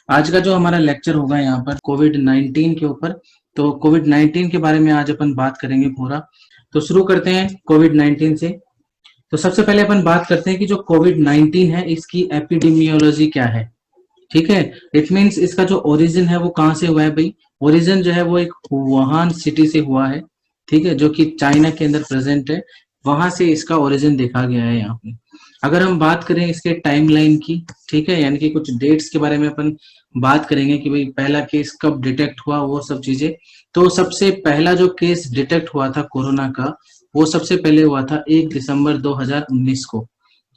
आज का जो हमारा लेक्चर होगा यहाँ पर कोविड 19 के ऊपर। तो कोविड 19 के बारे में आज अपन बात करेंगे पूरा। तो शुरू करते हैं कोविड 19 से। तो सबसे पहले अपन बात करते हैं कि जो कोविड 19 है इसकी एपिडेमियोलॉजी क्या है। ठीक है, इट मीन्स इसका जो ओरिजिन है वो कहाँ से हुआ है भाई। ओरिजिन जो है वो एक वुहान सिटी से हुआ है। ठीक है, जो कि चाइना के अंदर प्रेजेंट है। वहां से इसका ओरिजिन देखा गया है यहाँ पे। अगर हम बात करें इसके टाइमलाइन की, ठीक है, यानी कि कुछ डेट्स के बारे में अपन बात करेंगे कि भाई पहला केस कब डिटेक्ट हुआ, वो सब चीजें। तो सबसे पहला जो केस डिटेक्ट हुआ था कोरोना का, वो सबसे पहले हुआ था 1 दिसंबर 2019 को।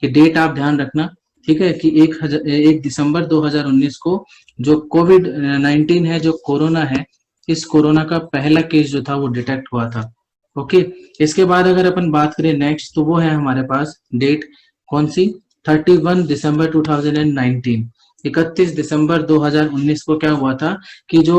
ये डेट आप ध्यान रखना। ठीक है कि 1 दिसंबर 2019 को जो कोविड 19 है, जो कोरोना है, इस कोरोना का पहला केस जो था वो डिटेक्ट हुआ था। ओके, इसके बाद अगर अपन बात करें नेक्स्ट, तो वो है हमारे पास डेट कौन सी, 31 दिसंबर 2019। 31 दिसंबर 2019 को क्या हुआ था कि जो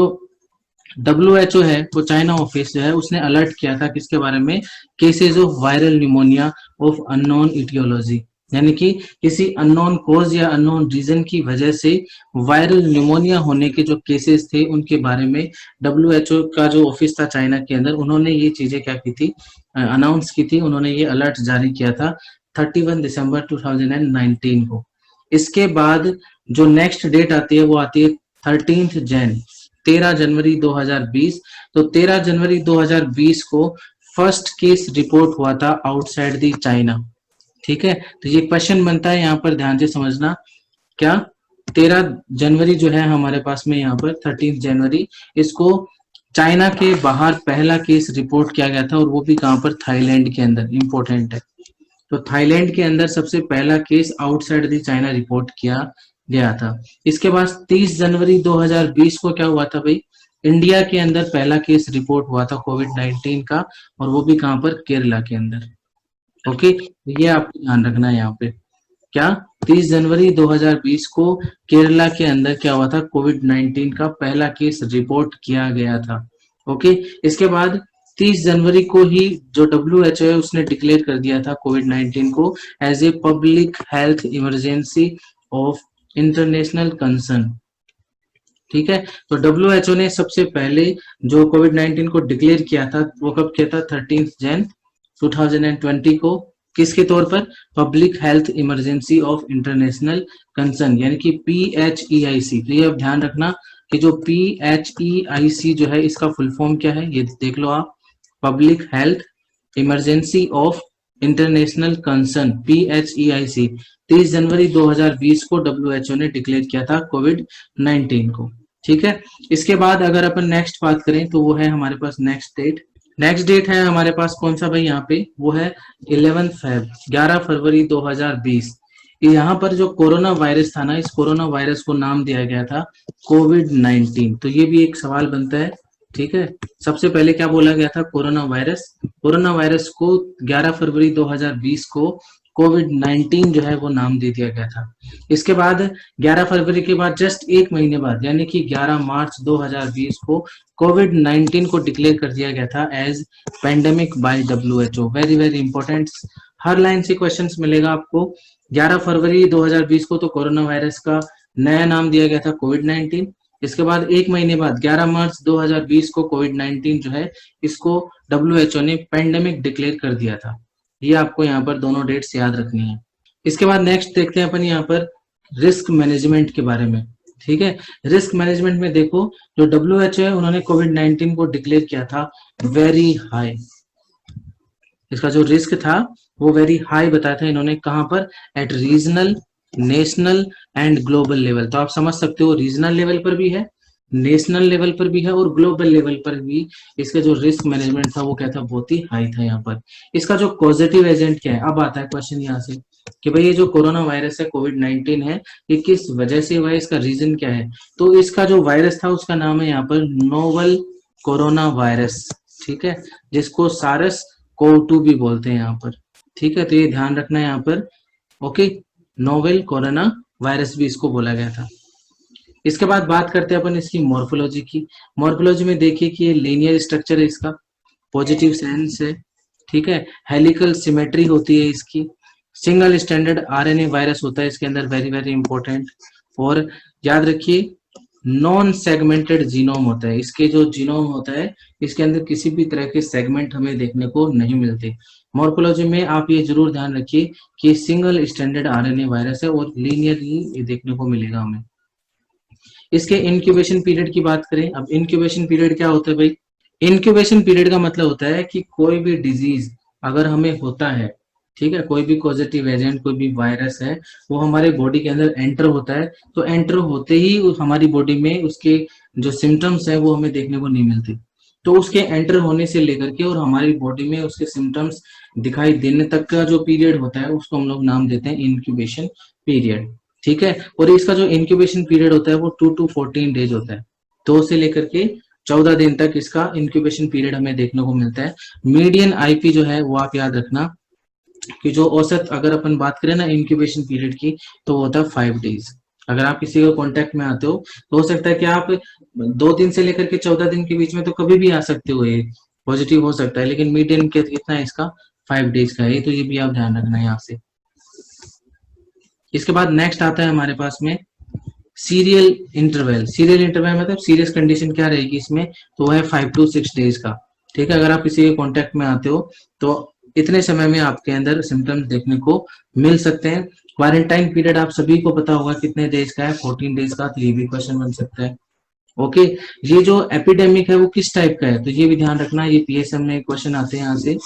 WHO है, वो चाइना ऑफिस जो है, उसने अलर्ट किया था किसके बारे में, cases of viral pneumonia of unknown aetiology, यानी कि किसी अननोन कोज या अननोन रीजन की वजह से वायरल न्यूमोनिया होने के जो केसेस थे उनके बारे में WHO का जो ऑफिस था चाइना के अंदर, उन्होंने ये चीजें क्या की थी, अनाउंस की थी, उन्होंने ये अलर्ट जारी किया था 31 दिसंबर 2019 को। इसके बाद जो नेक्स्ट डेट आती है वो आती है 13 जनवरी 2020। तो 13 जनवरी 2020 को फर्स्ट केस रिपोर्ट हुआ था आउटसाइड दी चाइना। ठीक है, तो ये क्वेश्चन बनता है यहाँ पर, ध्यान से समझना। क्या 13 जनवरी जो है हमारे पास में यहाँ पर 13 जनवरी, इसको चाइना के बाहर पहला केस रिपोर्ट किया गया था, और वो भी कहाँ पर, थाईलैंड के अंदर। इंपॉर्टेंट है। तो थाईलैंड के अंदर सबसे पहला case outside the China report किया गया था। इसके बाद 30 जनवरी 2020 को क्या हुआ था भाई, इंडिया के अंदर पहला केस रिपोर्ट हुआ था कोविड 19 का, और वो भी कहाँ पर, केरला के अंदर। ओके, ये आपको ध्यान रखना है यहाँ पे। क्या 30 जनवरी 2020 को केरला के अंदर क्या हुआ था, कोविड 19 का पहला केस रिपोर्ट किया गया था। ओके, इसके बाद 30 जनवरी को ही जो WHO है उसने डिक्लेयर कर दिया था कोविड 19 को as a public health emergency of international concern. ठीक है, तो WHO ने सबसे पहले जो कोविड 19 को डिक्लेयर किया था वो कब किया था, 13 जन 2020 को। किसके तौर पर, public health emergency of international concern, यानी कि PHEIC। तो ये अब ध्यान रखना कि जो PHEIC जो है इसका फुल फॉर्म क्या है, ये देख लो आप। Public health emergency of international concern, PHEIC। 30 जनवरी 2020 को WHO ने डिक्लेयर किया था कोविड 19 को। ठीक है, इसके बाद अगर अपन नेक्स्ट बात करें तो वो है हमारे पास नेक्स्ट डेट है हमारे पास कौन सा भाई, यहाँ पे वो है 11 फरवरी 2020। यहाँ पर जो कोरोना वायरस था ना, इस कोरोना वायरस को नाम दिया गया था कोविड 19। तो ये भी एक सवाल बनता है। ठीक है, सबसे पहले क्या बोला गया था, कोरोना वायरस को 11 फरवरी 2020 को कोविड 19 जो है वो नाम दे दिया गया था। इसके बाद 11 फरवरी के बाद जस्ट एक महीने बाद, यानी कि 11 मार्च 2020 को कोविड 19 को डिक्लेयर कर दिया गया था as pandemic by WHO। Very very important, हर लाइन से क्वेश्चंस मिलेगा आपको। 11 फरवरी 2020 को तो कोरोना वायरस का नया नाम दिया गया था कोविड 19। इसके बाद एक महीने बाद 11 मार्च 2020 को कोविड 19 जो है इसको WHO ने पेंडेमिक डिक्लेयर कर दिया था। ये आपको यहाँ पर दोनों डेट्स याद रखनी है। इसके बाद नेक्स्ट देखते हैं अपन यहाँ पर रिस्क मैनेजमेंट के बारे में। ठीक है, रिस्क मैनेजमेंट में देखो जो WHO है उन्होंने कोविड 19 को डिक्लेयर किया था वेरी हाई। इसका जो रिस्क था वो वेरी हाई बताया था इन्होंने, कहां पर, eight regional, national and global level. तो आप समझ सकते हो रीजनल लेवल पर भी है, नेशनल लेवल पर भी है, और ग्लोबल लेवल पर भी इसका जो रिस्क मैनेजमेंट था वो क्या था, बहुत ही हाई था यहाँ पर। इसका जो पॉजिटिव एजेंट क्या है, अब आता है क्वेश्चन यहाँ से कि भाई ये जो कोरोना वायरस है कोविड 19 है, ये किस वजह से हुआ है, इसका रीजन क्या है। तो इसका जो वायरस था उसका नाम है यहाँ पर नोवल कोरोना वायरस। ठीक है, जिसको सारस कोव-2 भी बोलते हैं यहाँ पर। ठीक है, तो ये ध्यान रखना है यहाँ पर। ओके, नोवेल कोरोना वायरस भी इसको बोला गया था। इसके बाद बात करते हैं अपन इसकी मॉर्फोलॉजी की। मॉर्फोलॉजी में देखिए कि ये लीनियर स्ट्रक्चर है इसका, पॉजिटिव सेंस है। ठीक है, हेलिकल सिमेट्री होती है इसकी, सिंगल स्टैंडर्ड RNA वायरस होता है इसके अंदर, वेरी वेरी इंपॉर्टेंट। और याद रखिए नॉन सेगमेंटेड जीनोम होता है। इसके जो जीनोम होता है इसके अंदर किसी भी तरह के सेगमेंट हमें देखने को नहीं मिलते। मॉर्फोलॉजी में आप ये जरूर ध्यान रखिए कि सिंगल स्टैंडर्ड आरएनए वायरस है और लीनियरली देखने को मिलेगा हमें। इसके इंक्यूबेशन पीरियड की बात करें, अब इंक्यूबेशन पीरियड क्या होता है भाई? इंक्यूबेशन पीरियड का मतलब होता है कि कोई भी डिजीज अगर हमें होता है, ठीक है, कोई भी पॉजिटिव एजेंट, कोई भी वायरस है, वो हमारे बॉडी के अंदर एंटर होता है, तो एंटर होते ही हमारी बॉडी में उसके जो सिम्टम्स है वो हमें देखने को नहीं मिलते। तो उसके एंटर होने से लेकर के और हमारी बॉडी में उसके सिम्टम्स दिखाई देने तक का जो पीरियड होता है उसको हम लोग नाम देते हैं इंक्यूबेशन पीरियड। ठीक है, और इसका जो इंक्यूबेशन पीरियड होता है वो 2 to 14 डेज होता है। 2 से लेकर के 14 दिन तक इसका इंक्यूबेशन पीरियड हमें देखने को मिलता है। मीडियन आईपी जो है वो आप याद रखना कि जो औसत अगर अपन बात करें ना इंक्यूबेशन पीरियड की, तो वो होता है 5 डेज। अगर आप किसी को कांटेक्ट में आते हो तो हो सकता है कि आप 2 दिन से लेकर के 14 दिन के बीच में तो कभी भी आ सकते हो, ये पॉजिटिव हो सकता है, लेकिन मीडियन कितना है इसका? 5 डेज का है, तो ये भी आप ध्यान रखना है यहाँ से। इसके बाद नेक्स्ट आता है हमारे पास में सीरियल इंटरवल। सीरियल इंटरवल मतलब सीरियस कंडीशन क्या रहेगी इसमें, तो वह है 5 to 6 डेज का। ठीक है, अगर आप किसी के कांटेक्ट में आते हो तो इतने समय में आपके अंदर सिम्टम्स देखने को मिल सकते हैं। क्वारंटाइन पीरियड आप सभी को पता होगा कितने डेज का है, 14 डेज का, तो ये भी क्वेश्चन बन सकता है। ओके, ये जो एपिडेमिक है वो किस टाइप का है, तो ये भी ध्यान रखना, ये पीएसएम में क्वेश्चन आते हैं यहाँ से।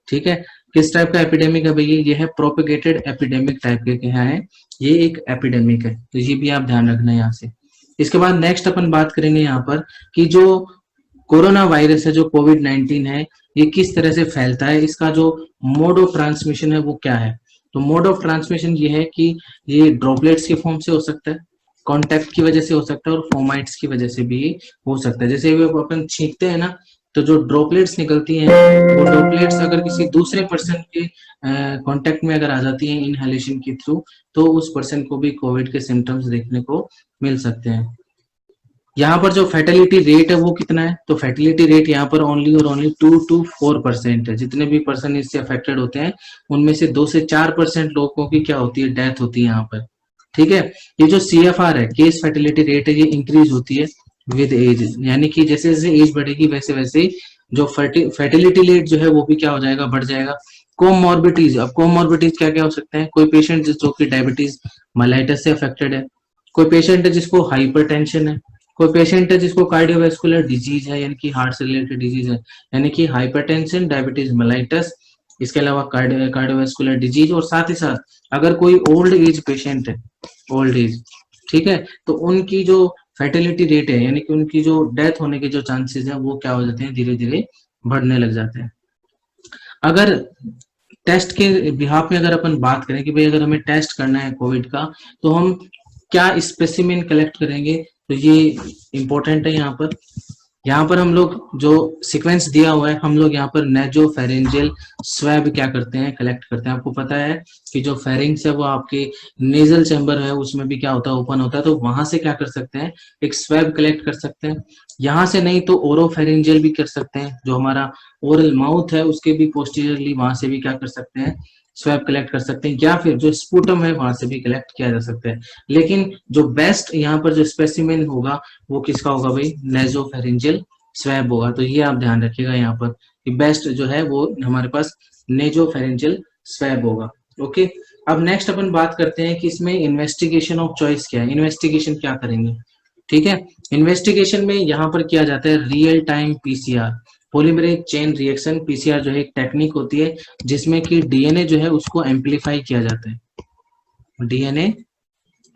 ठीक है, किस टाइप का एपिडेमिक है भैया? ये है प्रोपेगेटेड एपिडेमिक टाइप के क्या है, ये एक एपिडेमिक है, तो ये भी आप ध्यान रखना है यहाँ से। इसके बाद नेक्स्ट अपन बात करेंगे यहाँ पर कि जो कोरोना वायरस है, जो कोविड-19 है, ये किस तरह से फैलता है, इसका जो मोड ऑफ ट्रांसमिशन है वो क्या है? तो मोड ऑफ ट्रांसमिशन ये है कि ये ड्रॉपलेट्स के फॉर्म से हो सकता है, कॉन्टैक्ट की वजह से हो सकता है और फोमाइट्स की वजह से भी हो सकता है। जैसे वो अपन छींकते हैं ना, तो जो ड्रॉपलेट्स निकलती हैं वो ड्रॉपलेट्स अगर किसी दूसरे पर्सन के कांटेक्ट में अगर आ जाती हैं इनहेलेशन के थ्रू, तो उस पर्सन को भी कोविड के सिम्टम्स देखने को मिल सकते हैं। यहाँ पर जो फैटिलिटी रेट है वो कितना है, तो फैटिलिटी रेट यहाँ पर ओनली और ओनली 2 to 4% है। जितने भी पर्सन इससे अफेक्टेड होते हैं उनमें से 2 से 4% लोगों की क्या होती है, डेथ होती है यहाँ पर। ठीक है, ये जो CFR है, केस फैटिलिटी रेट है, ये इंक्रीज होती है विद एज, यानी कि जैसे जैसे एज बढ़ेगी वैसे वैसे जो फर्टिलिटी रेट जो है वो भी क्या हो जाएगा, बढ़ जाएगा। कोमॉर्बिटीज, अब कोमॉर्बिटीज क्या क्या हो सकते हैं? कोई पेशेंट जो कि डायबिटीज मेलाइटस से अफेक्टेड है, कोई पेशेंट है जिसको हाइपरटेंशन है, कोई पेशेंट है जिसको कार्डियोवैस्कुलर डिजीज है, यानी कि हार्ट से रिलेटेड डिजीज है, यानी कि हाइपरटेंशन, डायबिटीज मेलाइटस, इसके अलावा कार्डियोवैस्कुलर डिजीज, और साथ ही साथ अगर कोई ओल्ड एज पेशेंट है, ओल्ड एज, ठीक है, तो उनकी जो फर्टिलिटी रेट है, यानी कि उनकी जो डेथ होने के जो चांसेस है वो क्या हो जाते हैं, धीरे धीरे बढ़ने लग जाते हैं। अगर टेस्ट के बिहाफ में अगर अपन बात करें कि भाई अगर हमें टेस्ट करना है कोविड का, तो हम क्या स्पेसिमेन कलेक्ट करेंगे, तो ये इंपॉर्टेंट है यहाँ पर। यहाँ पर हम लोग जो सीक्वेंस दिया हुआ है, हम लोग यहाँ पर नेजो फेरेंजियल स्वैब क्या करते हैं, कलेक्ट करते हैं। आपको पता है कि जो फेरिंग्स है वो आपके नेजल चैम्बर है उसमें भी क्या होता है, ओपन होता है, तो वहां से क्या कर सकते हैं, एक स्वैब कलेक्ट कर सकते हैं। यहाँ से नहीं तो ओरोफेरेंजियल भी कर सकते हैं, जो हमारा ओरल माउथ है उसके भी पोस्टीरियरली वहां से भी क्या कर सकते हैं, स्वैब कलेक्ट कर सकते हैं, या फिर जो स्पूटम है वहां से भी कलेक्ट किया जा सकता है। लेकिन जो बेस्ट यहाँ पर जो स्पेसिमेन होगा वो किसका होगा भाई, नेजोफेरेंजियल स्वैब होगा। तो ये आप ध्यान रखिएगा यहाँ पर कि बेस्ट जो है वो हमारे पास नेजोफेरेंजियल स्वैब होगा। ओके, अब नेक्स्ट अपन बात करते हैं कि इसमें इन्वेस्टिगेशन ऑफ चॉइस क्या है, इन्वेस्टिगेशन क्या करेंगे। ठीक है, इन्वेस्टिगेशन में यहाँ पर किया जाता है real time PCR, polymerase chain reaction. PCR जो है एक टेक्निक होती है जिसमें कि डीएनए जो है उसको एम्पलीफाई किया जाता है। डीएनए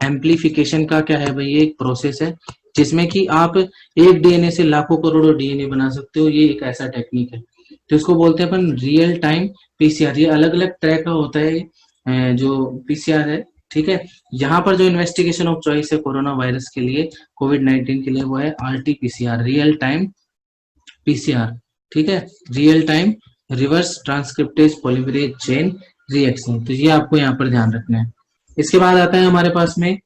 एम्पलीफिकेशन का क्या है भाई, ये एक प्रोसेस है जिसमें कि आप एक डीएनए से लाखों करोड़ों डीएनए बना सकते हो, ये एक ऐसा टेक्निक है। तो इसको बोलते हैं अपन रियल टाइम पीसीआर। ये अलग अलग तरह का होता है जो पीसीआर है। ठीक है, यहाँ पर जो इन्वेस्टिगेशन ऑफ चॉइस है कोरोना वायरस के लिए, कोविड-19 के लिए, वो है आरटीपीसीआर, रियल टाइम पीसीआर। ठीक है, real time reverse transcriptase polymerase chain reaction, तो ये आपको यहाँ पर ध्यान रखना है। इसके बाद आता है हमारे पास में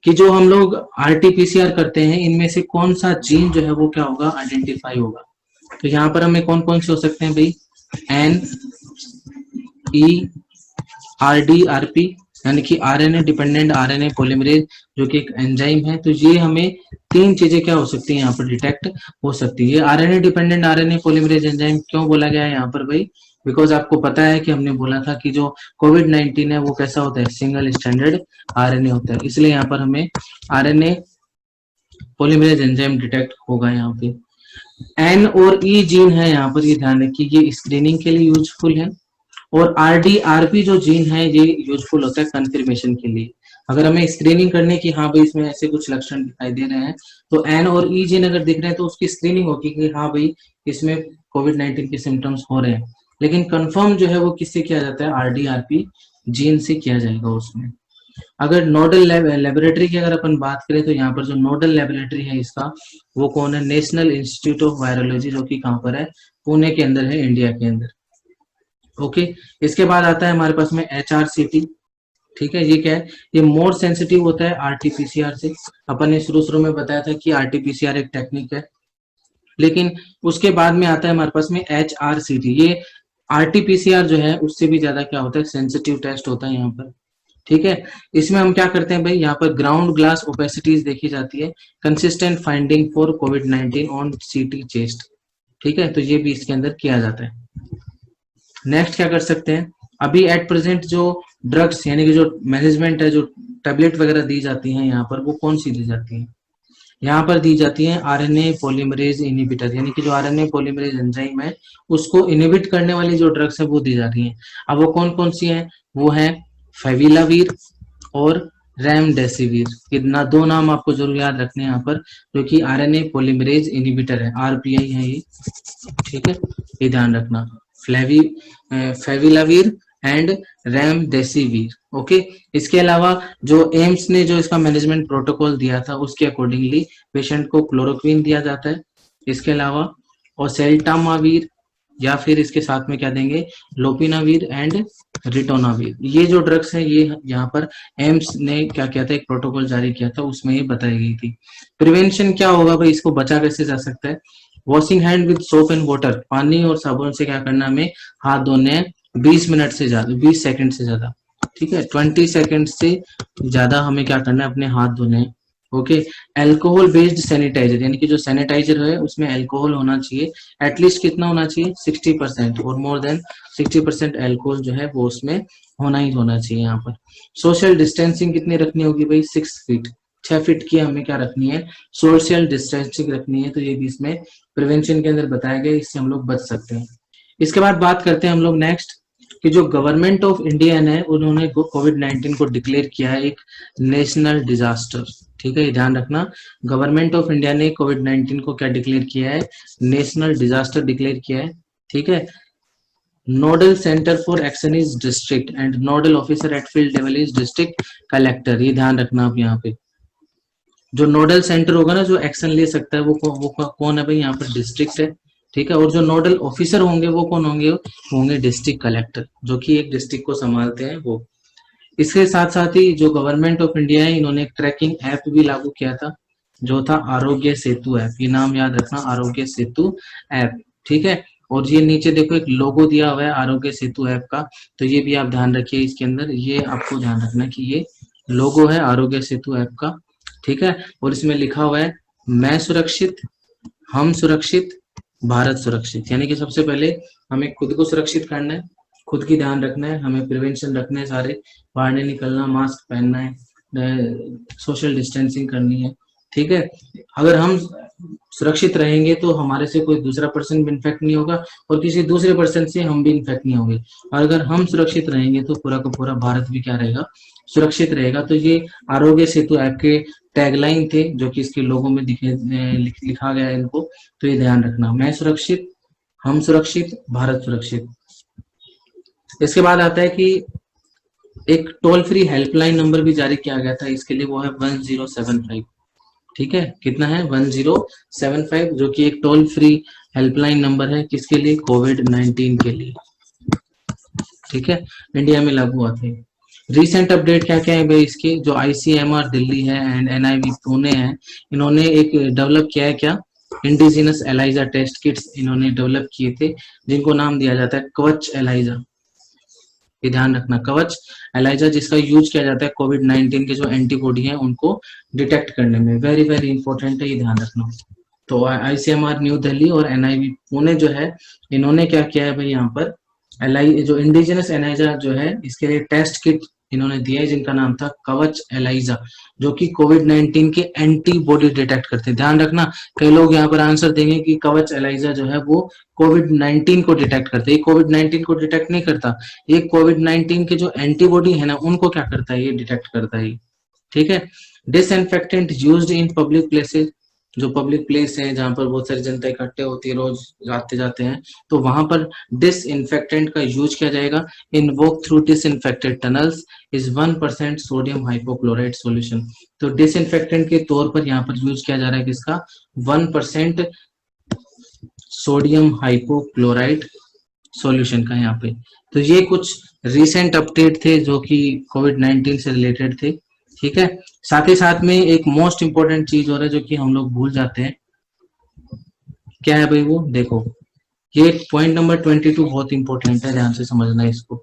कि जो हम लोग आरटीपीसीआर करते हैं इनमें से कौन सा जीन जो है वो क्या होगा, आइडेंटिफाई होगा। तो यहाँ पर हमें कौन कौन से हो सकते हैं भाई, एन, ई, आर डी, आर पी, यानी कि आरएनए डिपेंडेंट आरएनए पॉलीमरेज जो कि एक एंजाइम है, तो ये हमें तीन चीजें क्या हो सकती है यहाँ पर डिटेक्ट हो सकती है। RNA dependent RNA polymerase enzyme क्यों बोला गया है यहाँ पर भाई? बिकॉज आपको पता है कि हमने बोला था कि जो कोविड-19 है वो कैसा होता है, सिंगल स्टैंडर्ड आरएनए होता है, इसलिए यहाँ पर हमें आरएनए पॉलीमरेज एंजाइम डिटेक्ट होगा यहाँ पे। एन और ई जीन है यहाँ पर, ये ध्यान रखिए, ये स्क्रीनिंग के लिए यूजफुल है। और आर डी आर पी जो जीन है ये यूजफुल होता है कंफर्मेशन के लिए। अगर हमें स्क्रीनिंग करने की, हाँ भाई इसमें ऐसे कुछ लक्षण दिखाई दे रहे हैं, तो एन और ई जीन अगर दिख रहे हैं तो उसकी स्क्रीनिंग होगी कि हाँ भाई इसमें कोविड-19 के सिम्टम्स हो रहे हैं। लेकिन कंफर्म जो है वो किससे किया जाता है, R D R P gene से किया जाएगा उसमें। अगर नोडल लेबोरेटरी की अगर अपन बात करें तो यहाँ पर जो नोडल लेबोरेटरी है इसका, वो कौन है, नेशनल इंस्टीट्यूट ऑफ वायरोलॉजी, जो कि कहाँ पर है, पुणे के अंदर है, इंडिया के अंदर। ओके, इसके बाद आता है हमारे पास में HRCT। ठीक है, ये क्या है, ये मोर सेंसिटिव होता है RT-PCR से। अपन ने शुरू शुरू में बताया था कि RT-PCR एक टेक्निक है, लेकिन उसके बाद में आता है हमारे पास में HRCT। ये RT-PCR जो है उससे भी ज्यादा क्या होता है, सेंसिटिव टेस्ट होता है यहाँ पर। ठीक है, इसमें हम क्या करते हैं भाई, यहाँ पर ग्राउंड ग्लास ओपेसिटीज देखी जाती है, consistent finding for covid on CT chest. ठीक है, तो ये भी इसके अंदर किया जाता है। नेक्स्ट क्या कर सकते हैं, अभी एट प्रेजेंट जो ड्रग्स यानी कि जो मैनेजमेंट है, जो टेबलेट वगैरह दी जाती हैं यहाँ पर, वो कौन सी दी जाती है, यहाँ पर दी जाती है आरएनए पॉलीमरेज इनहिबिटर, यानी कि जो आरएनए पॉलीमरेज एंजाइम है उसको इनहिबिट करने वाली जो ड्रग्स है वो दी जा रही है। अब वो कौन कौन सी हैं, वो है फेविलाविर और रेमडेसिविर। कितना, दो नाम आपको जरूर याद रखने हैं यहाँ पर, जो कि आरएनए पॉलीमरेज इनहिबिटर है, आरपीआई है ये। ठीक है, ये ध्यान रखना, फ्लेवी फेविलाविर एंड रेमडेसिविर। ओके, इसके अलावा जो एम्स ने जो इसका मैनेजमेंट प्रोटोकॉल दिया था उसके अकॉर्डिंगली पेशेंट को क्लोरोक्विन दिया जाता है। इसके अलावा ओसेल्टामाविर, या फिर इसके साथ में क्या देंगे, लोपिनाविर एंड रिटोनाविर। ये जो ड्रग्स है ये यहाँ पर एम्स ने क्या किया था, एक प्रोटोकॉल जारी किया था, उसमें ये बताई गई थी। प्रिवेंशन क्या होगा भाई, इसको बचा कैसे जा सकता है, washing hand with soap and water, पानी और साबुन से क्या करना, हमें हाथ धोने हैं 20 मिनट से ज्यादा, 20 सेकंड से ज्यादा। ठीक है, 20 सेकंड से ज्यादा हमें क्या करना है, अपने हाथ धोने हैं। ओके, अल्कोहल बेस्ड सैनिटाइजर, यानी कि जो सैनिटाइजर है उसमें अल्कोहल होना चाहिए, एटलीस्ट कितना होना चाहिए, 60% और मोर देन 60% अल्कोहल जो है वो उसमें होना ही होना चाहिए यहाँ पर। सोशल डिस्टेंसिंग कितनी रखनी होगी भाई, 6 फीट, 6 फीट की हमें क्या रखनी है, सोशल डिस्टेंसिंग रखनी है। तो ये भी इसमें प्रिवेंशन के अंदर बताया गया, इससे हम लोग बच सकते हैं। इसके बाद बात करते हैं हम लोग नेक्स्ट, कि जो गवर्नमेंट ऑफ इंडिया है उन्होंने कोविड-19 को डिक्लेयर किया है एक नेशनल डिजास्टर। ठीक है, ये ध्यान रखना, गवर्नमेंट ऑफ इंडिया ने कोविड-19 को क्या डिक्लेयर किया है, नेशनल डिजास्टर डिक्लेयर किया है। ठीक है, nodal centre for action is district and nodal officer eight field level is district collector. ये ध्यान रखना आप यहाँ पे, जो नोडल सेंटर होगा ना, जो एक्शन ले सकता है, वो कौन है भाई, यहाँ पर डिस्ट्रिक्ट है। ठीक है, और जो नोडल ऑफिसर होंगे वो कौन होंगे, होंगे डिस्ट्रिक्ट कलेक्टर, जो कि एक डिस्ट्रिक्ट को संभालते हैं वो। इसके साथ साथ ही जो गवर्नमेंट ऑफ इंडिया है, इन्होंने एक ट्रैकिंग ऐप भी लागू किया था, जो था आरोग्य सेतु ऐप। ये नाम याद रखना, आरोग्य सेतु ऐप। ठीक है, और ये नीचे देखो एक लोगो दिया हुआ है आरोग्य सेतु ऐप का, तो ये भी आप ध्यान रखिए, इसके अंदर ये आपको ध्यान रखना कि ये लोगो है आरोग्य सेतु ऐप का। ठीक है, और इसमें लिखा हुआ है, मैं सुरक्षित, हम सुरक्षित, भारत सुरक्षित। यानी कि सबसे पहले हमें खुद को सुरक्षित करना है, खुद की ध्यान रखना है, हमें प्रिवेंशन रखने हैं सारे, बाहर नहीं निकलना, मास्क पहनना है, सोशल डिस्टेंसिंग करनी है। ठीक है, अगर हम सुरक्षित रहेंगे तो हमारे से कोई दूसरा पर्सन भी इन्फेक्ट नहीं होगा और किसी दूसरे पर्सन से हम भी इन्फेक्ट नहीं होंगे। और अगर हम सुरक्षित रहेंगे तो पूरा का पूरा भारत भी क्या रहेगा, सुरक्षित रहेगा। तो ये आरोग्य सेतु ऐप के टैगलाइन थे, जो कि इसके लोगों में लिखा गया है इनको, तो ये ध्यान रखना, मैं सुरक्षित, हम सुरक्षित, भारत सुरक्षित। इसके बाद आता है कि एक टोल फ्री हेल्पलाइन नंबर भी जारी किया गया था इसके लिए, वो है 1075। ठीक है, कितना है, 1075, जो कि एक टोल फ्री हेल्पलाइन नंबर है, किसके लिए, कोविड-19 के लिए। ठीक है, इंडिया में लागू हुआ था। रिसेंट अपडेट क्या क्या है भाई इसके, जो ICMR दिल्ली है एंड NIV पुणे है, इन्होंने एक डेवलप किया है क्या, इंडिजिनस एलाइजा टेस्ट किट्स इन्होंने डेवलप किए थे, जिनको नाम दिया जाता है कवच एलाइजा। ये ध्यान रखना। कवच एलाइजा जिसका यूज किया जाता है कोविड 19 के जो एंटीबॉडी हैं उनको डिटेक्ट करने में, वेरी वेरी इंपॉर्टेंट है, ये ध्यान रखना। तो आईसीएमआर न्यू दिल्ली और एनआईवी पुणे जो है, इन्होंने क्या किया है भाई, यहाँ पर एलाई जो इंडिजिनस एलाइजा जो है इसके लिए टेस्ट किट इन्होंने दिया है जिनका नाम था कवच एलाइजा, जो कि कोविड 19 के एंटीबॉडी डिटेक्ट करते हैं। ध्यान रखना, कई लोग यहाँ पर आंसर देंगे कि कवच एलाइजा जो है वो कोविड 19 को डिटेक्ट करते हैं। ये कोविड 19 को डिटेक्ट नहीं करता, ये कोविड 19 के जो एंटीबॉडी है ना उनको क्या करता है, ये डिटेक्ट करता है। ठीक है। Disinfectant used in public places, जो पब्लिक प्लेस है जहां पर बहुत सारी जनता इकट्ठे होती है, रोज आते जाते हैं, तो वहां पर डिसइंफेक्टेंट का यूज किया जाएगा। In walk through disinfected tunnels is 1% sodium hypochlorite solution. तो डिसइंफेक्टेंट के तौर पर यहाँ पर यूज किया जा रहा है किसका, 1% सोडियम हाइपोक्लोराइड सॉल्यूशन का यहाँ पे। तो ये कुछ रिसेंट अपडेट थे जो कि कोविड 19 से रिलेटेड थे। ठीक है। साथ ही साथ में एक मोस्ट इंपॉर्टेंट चीज और है जो कि हम लोग भूल जाते हैं, क्या है भाई वो, देखो ये पॉइंट नंबर 22 बहुत इंपॉर्टेंट है, ध्यान से समझना है इसको।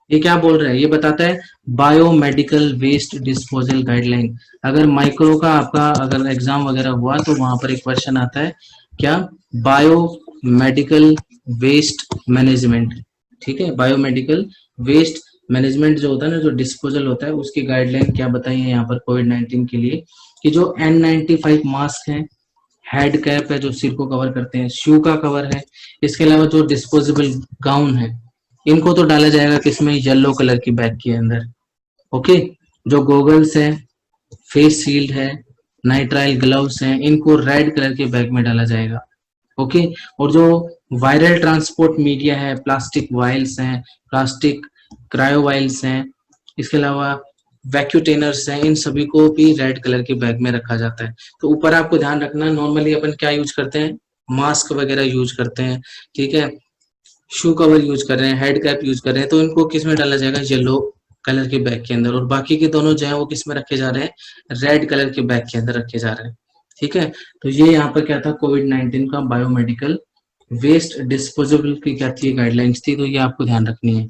ये क्या बोल रहा है, ये बताता है बायोमेडिकल वेस्ट डिस्पोजल गाइडलाइन। अगर माइक्रो का आपका अगर एग्जाम वगैरह हुआ तो वहां पर एक क्वेश्चन आता है, क्या, बायोमेडिकल वेस्ट मैनेजमेंट। ठीक है, बायोमेडिकल वेस्ट मैनेजमेंट जो होता है ना, जो डिस्पोजल होता है, उसकी गाइडलाइन क्या बताई है यहाँ पर कोविड 19 के लिए, कि जो N95 मास्क है, हेड कैप है जो सिर को कवर करते हैं, शू का कवर है, इसके अलावा जो डिस्पोजेबल गाउन है, इनको तो डाला जाएगा किसमें, येलो कलर की बैग के अंदर। ओके। जो गॉगल्स है, फेस शील्ड है, नाइट्राइल ग्लव्स हैं, इनको रेड कलर के बैग में डाला जाएगा। ओके। और जो वायरल ट्रांसपोर्ट मीडिया है, प्लास्टिक वाइल्स हैं, प्लास्टिक क्रायो वाइल्स हैं, इसके अलावा वैक्यूटेनर्स हैं, इन सभी को भी रेड कलर के बैग में रखा जाता है। तो ऊपर आपको ध्यान रखना, नॉर्मली अपन क्या यूज करते हैं, मास्क वगैरह यूज करते हैं, ठीक है, शू कवर यूज कर रहे हैं, हेड कैप यूज कर रहे हैं, तो इनको किस में डाला जाएगा, येलो कलर के बैग के अंदर। और बाकी के दोनों जो है वो किस में रखे जा रहे हैं, रेड कलर के बैग के अंदर रखे जा रहे हैं। ठीक है। तो ये यहाँ पर क्या था, कोविड 19 का बायोमेडिकल वेस्ट डिस्पोजेबल की क्या थी, गाइडलाइंस थी, तो ये आपको ध्यान रखनी है।